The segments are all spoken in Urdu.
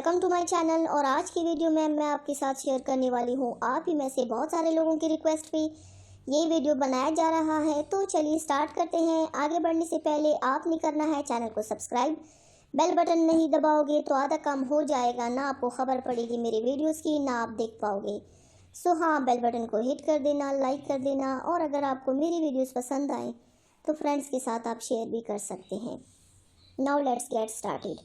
Welcome to my channel. اور آج کی ویڈیو میں آپ کے ساتھ شیئر کرنے والی ہوں. آپ ہی میں سے بہت سارے لوگوں کی ریکویسٹ پہ یہ ویڈیو بنایا جا رہا ہے. تو چلیے سٹارٹ کرتے ہیں. آگے بڑھنے سے پہلے آپ نے کرنا ہے چینل کو سبسکرائب. بیل بٹن نہیں دباؤ گے تو آدھا کام ہو جائے گا. نہ آپ کو خبر پڑے گی میری ویڈیوز کی، نہ آپ دیکھ پاؤ گے. ہاں، بیل بٹن کو ہٹ کر دینا، لائک کر دینا. اور اگر آپ کو میری ویڈیوز پسند آئیں تو فرینڈز کے ساتھ آپ شیئر بھی کر سکتے ہیں. Now let's get started.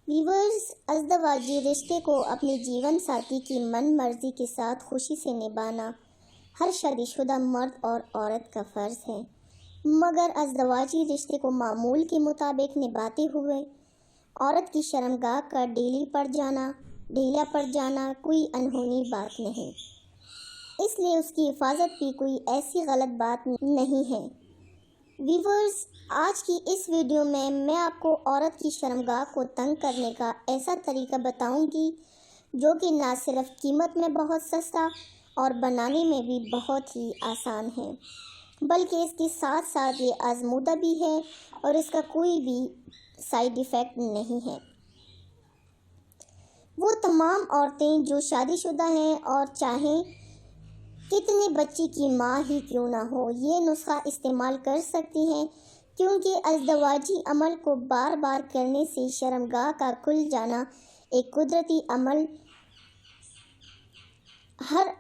Viewers, ازدواجی رشتے کو اپنے جیون ساتھی کی من مرضی کے ساتھ خوشی سے نبھانا ہر شادی شدہ مرد اور عورت کا فرض ہے. مگر ازدواجی رشتے کو معمول کے مطابق نبھاتے ہوئے عورت کی شرمگاہ کا ڈھیلا پڑ جانا کوئی انہونی بات نہیں. اس لیے اس کی حفاظت بھی کوئی ایسی غلط بات نہیں ہے. ویورز، آج کی اس ویڈیو میں آپ کو عورت کی شرمگاہ کو تنگ کرنے کا ایسا طریقہ بتاؤں گی جو کہ نہ صرف قیمت میں بہت سستا اور بنانے میں بھی بہت ہی آسان ہے، بلکہ اس کے ساتھ ساتھ یہ آزمودہ بھی ہے اور اس کا کوئی بھی سائیڈ ایفیکٹ نہیں ہے. وہ تمام عورتیں جو شادی شدہ ہیں اور چاہیں کتنے بچی کی ماں ہی کیوں نہ ہو، یہ نسخہ استعمال کر سکتی ہیں، کیونکہ ازدواجی عمل کو بار بار کرنے سے شرمگاہ کا کھل جانا ایک قدرتی عمل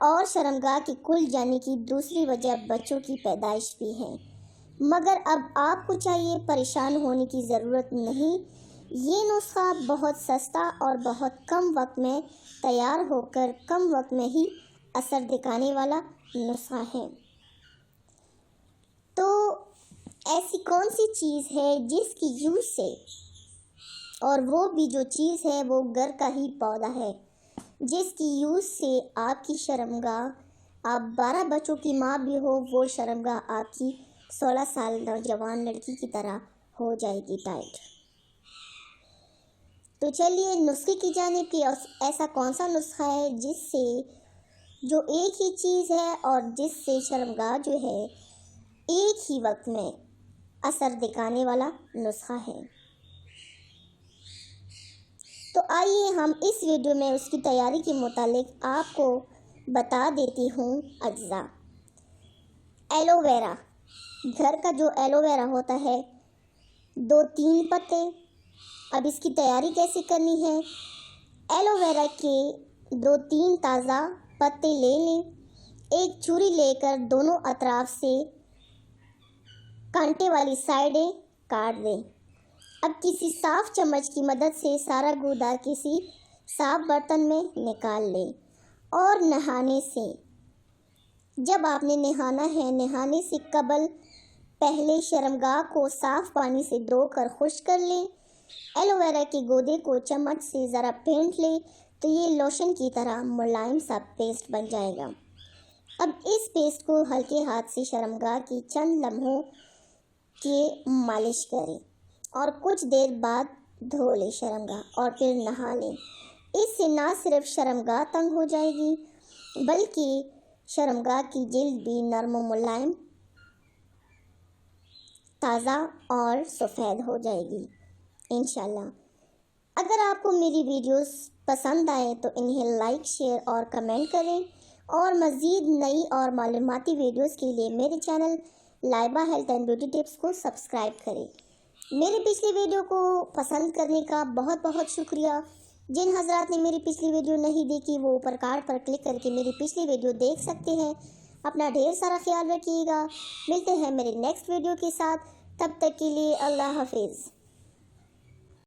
اور شرمگاہ کے کھل جانے کی دوسری وجہ بچوں کی پیدائش بھی ہے. مگر اب آپ کو چاہیے پریشان ہونے کی ضرورت نہیں. یہ نسخہ بہت سستا اور بہت کم وقت میں تیار ہو کر کم وقت میں ہی اثر دکھانے والا نسخہ ہے. تو ایسی کون سی چیز ہے جس کی یوز سے، اور وہ بھی جو چیز ہے وہ گھر کا ہی پودا ہے، جس کی یوز سے آپ کی شرمگاہ، آپ 12 بچوں کی ماں بھی ہو، وہ شرمگاہ آپ کی 16 سال نوجوان لڑکی کی طرح ہو جائے گی ٹائٹ. تو چلیے نسخے کی جانب کی. ایسا کون سا نسخہ ہے جو ایک ہی چیز ہے اور جس سے شرمگاہ جو ہے ایک ہی وقت میں اثر دکھانے والا نسخہ ہے. تو آئیے ہم اس ویڈیو میں اس کی تیاری کے متعلق آپ کو بتا دیتی ہوں اجزاء. ایلو ویرا، گھر کا جو ایلو ویرا ہوتا ہے، 2-3 پتے. اب اس کی تیاری کیسے کرنی ہے؟ ایلو ویرا کے 2-3 تازہ پتے لے لیں. ایک چھری لے کر دونوں اطراف سے کانٹے والی سائڈیں کاٹ دیں. اب کسی صاف چمچ کی مدد سے سارا گودا کسی صاف برتن میں نکال لیں. اور نہانے سے، جب آپ نے نہانا ہے، نہانے سے قبل پہلے شرمگاہ کو صاف پانی سے دھو کر خشک کر لیں. ایلو ویرا کے گودے کو چمچ سے ذرا پھینٹ لیں تو یہ لوشن کی طرح ملائم سا پیسٹ بن جائے گا. اب اس پیسٹ کو ہلکے ہاتھ سے شرمگاہ کی چند لمحوں کے مالش کریں اور کچھ دیر بعد دھو لیں شرمگاہ اور پھر نہا لیں. اس سے نہ صرف شرمگاہ تنگ ہو جائے گی بلکہ شرمگاہ کی جلد بھی نرم و ملائم، تازہ اور سفید ہو جائے گی انشاءاللہ. اگر آپ کو میری ویڈیوز پسند آئے تو انہیں لائک، شیئر اور کمنٹ کریں. اور مزید نئی اور معلوماتی ویڈیوز کے لیے میرے channel Laiba health and beauty tips کو سبسکرائب کریں. میرے پچھلی ویڈیو کو پسند کرنے کا بہت بہت شکریہ. جن حضرات نے میری پچھلی ویڈیو نہیں دیکھی وہ اوپر کارڈ پر کلک کر کے میری پچھلی ویڈیو دیکھ سکتے ہیں. اپنا ڈھیر سارا خیال رکھیے گا. ملتے ہیں میرے نیکسٹ ویڈیو کے ساتھ. تب تک کے لیے اللہ حافظ.